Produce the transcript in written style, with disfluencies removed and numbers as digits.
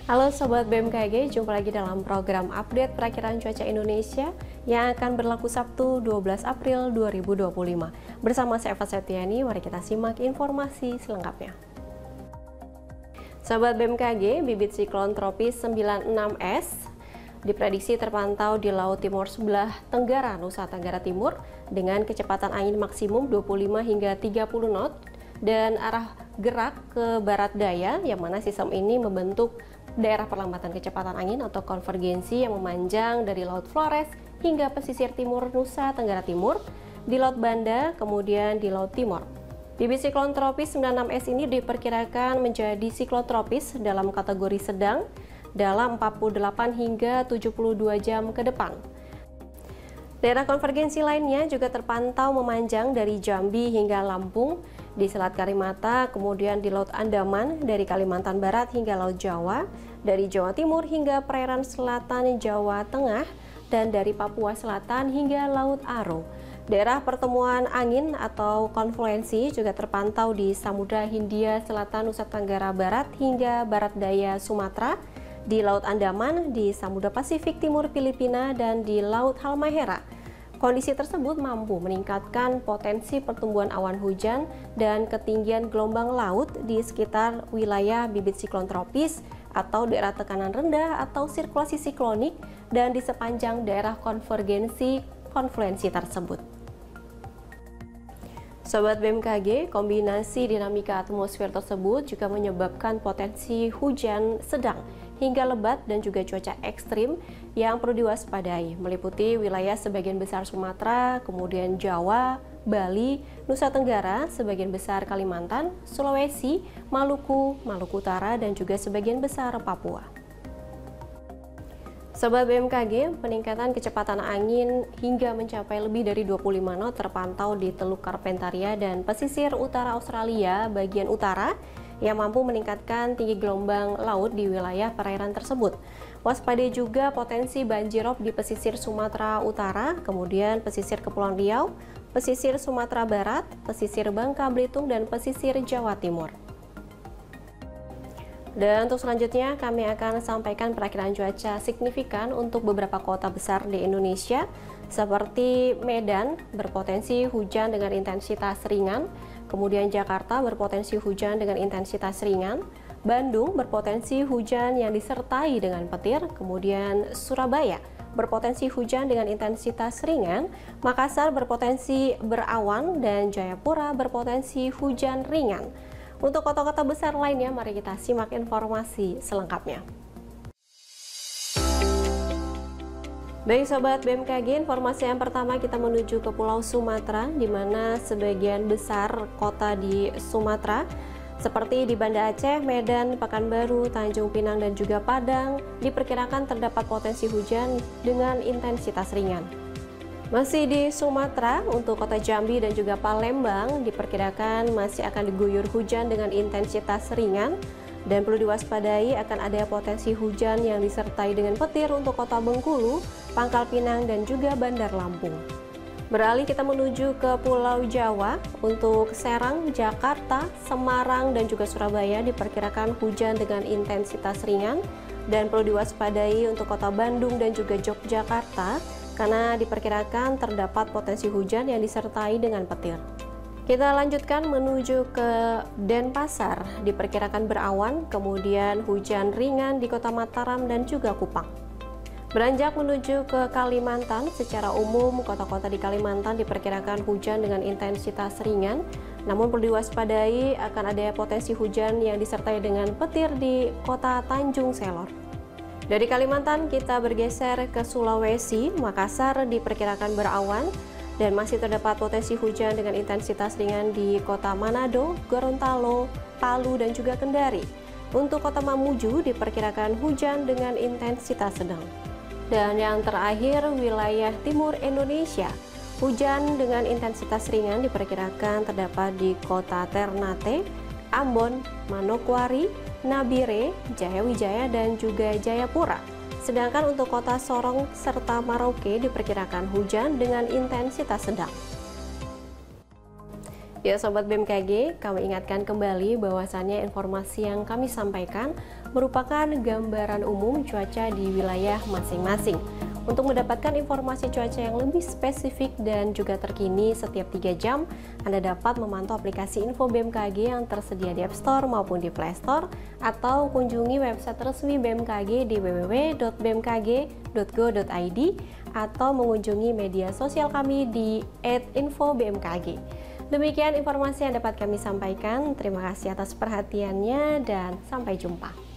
Halo Sobat BMKG, jumpa lagi dalam program update perakiraan cuaca Indonesia yang akan berlaku Sabtu 12 April 2025. Bersama saya Eva Septiani, mari kita simak informasi selengkapnya. Sobat BMKG, bibit siklon tropis 96S diprediksi terpantau di Laut Timur sebelah Tenggara, Nusa Tenggara Timur dengan kecepatan angin maksimum 25 hingga 30 knot dan arah gerak ke barat daya, yang mana sistem ini membentuk daerah perlambatan kecepatan angin atau konvergensi yang memanjang dari Laut Flores hingga pesisir timur Nusa Tenggara Timur, di Laut Banda, kemudian di Laut Timur. Bibit siklon tropis 96S ini diperkirakan menjadi siklon tropis dalam kategori sedang dalam 48 hingga 72 jam ke depan. Daerah konvergensi lainnya juga terpantau memanjang dari Jambi hingga Lampung, di Selat Karimata, kemudian di Laut Andaman, dari Kalimantan Barat hingga Laut Jawa, dari Jawa Timur hingga perairan selatan Jawa Tengah, dan dari Papua Selatan hingga Laut Aro. Daerah pertemuan angin atau konfluensi juga terpantau di Samudra Hindia Selatan Nusa Tenggara Barat hingga Barat Daya Sumatera, di Laut Andaman, di Samudra Pasifik Timur Filipina, dan di Laut Halmahera. Kondisi tersebut mampu meningkatkan potensi pertumbuhan awan hujan dan ketinggian gelombang laut di sekitar wilayah bibit siklon tropis atau daerah tekanan rendah atau sirkulasi siklonik dan di sepanjang daerah konvergensi konfluensi tersebut. Sobat BMKG, kombinasi dinamika atmosfer tersebut juga menyebabkan potensi hujan sedang hingga lebat dan juga cuaca ekstrim yang perlu diwaspadai, meliputi wilayah sebagian besar Sumatera, kemudian Jawa, Bali, Nusa Tenggara, sebagian besar Kalimantan, Sulawesi, Maluku, Maluku Utara, dan juga sebagian besar Papua. Sobat BMKG, peningkatan kecepatan angin hingga mencapai lebih dari 25 knot terpantau di Teluk Carpentaria dan pesisir utara Australia bagian utara, yang mampu meningkatkan tinggi gelombang laut di wilayah perairan tersebut. Waspadai juga potensi banjirop di pesisir Sumatera Utara, kemudian pesisir Kepulauan Riau, pesisir Sumatera Barat, pesisir Bangka Belitung, dan pesisir Jawa Timur. Dan untuk selanjutnya kami akan sampaikan perakiraan cuaca signifikan untuk beberapa kota besar di Indonesia, seperti Medan berpotensi hujan dengan intensitas ringan, kemudian Jakarta berpotensi hujan dengan intensitas ringan, Bandung berpotensi hujan yang disertai dengan petir, kemudian Surabaya berpotensi hujan dengan intensitas ringan, Makassar berpotensi berawan, dan Jayapura berpotensi hujan ringan. Untuk kota-kota besar lainnya, mari kita simak informasi selengkapnya. Baik Sobat BMKG, informasi yang pertama kita menuju ke Pulau Sumatera, di mana sebagian besar kota di Sumatera seperti di Banda Aceh, Medan, Pekanbaru, Tanjung Pinang, dan juga Padang diperkirakan terdapat potensi hujan dengan intensitas ringan. Masih di Sumatera, untuk kota Jambi dan juga Palembang diperkirakan masih akan diguyur hujan dengan intensitas ringan, dan perlu diwaspadai akan ada potensi hujan yang disertai dengan petir untuk kota Bengkulu, Pangkal Pinang, dan juga Bandar Lampung. Beralih kita menuju ke Pulau Jawa, untuk Serang, Jakarta, Semarang, dan juga Surabaya diperkirakan hujan dengan intensitas ringan, dan perlu diwaspadai untuk kota Bandung dan juga Yogyakarta karena diperkirakan terdapat potensi hujan yang disertai dengan petir. Kita lanjutkan menuju ke Denpasar, diperkirakan berawan, kemudian hujan ringan di kota Mataram dan juga Kupang. Beranjak menuju ke Kalimantan, secara umum kota-kota di Kalimantan diperkirakan hujan dengan intensitas ringan, namun perlu diwaspadai akan ada potensi hujan yang disertai dengan petir di kota Tanjung Selor. Dari Kalimantan kita bergeser ke Sulawesi, Makassar diperkirakan berawan, dan masih terdapat potensi hujan dengan intensitas ringan di kota Manado, Gorontalo, Palu, dan juga Kendari. Untuk kota Mamuju diperkirakan hujan dengan intensitas sedang. Dan yang terakhir, wilayah timur Indonesia, hujan dengan intensitas ringan diperkirakan terdapat di kota Ternate, Ambon, Manokwari, Nabire, Jayawijaya, dan juga Jayapura. Sedangkan untuk kota Sorong serta Merauke diperkirakan hujan dengan intensitas sedang. Ya Sobat BMKG, kami ingatkan kembali bahwasannya informasi yang kami sampaikan merupakan gambaran umum cuaca di wilayah masing-masing. Untuk mendapatkan informasi cuaca yang lebih spesifik dan juga terkini setiap 3 jam, Anda dapat memantau aplikasi Info BMKG yang tersedia di App Store maupun di Play Store, atau kunjungi website resmi BMKG di www.bmkg.go.id, atau mengunjungi media sosial kami di @infobmkg. Demikian informasi yang dapat kami sampaikan. Terima kasih atas perhatiannya dan sampai jumpa.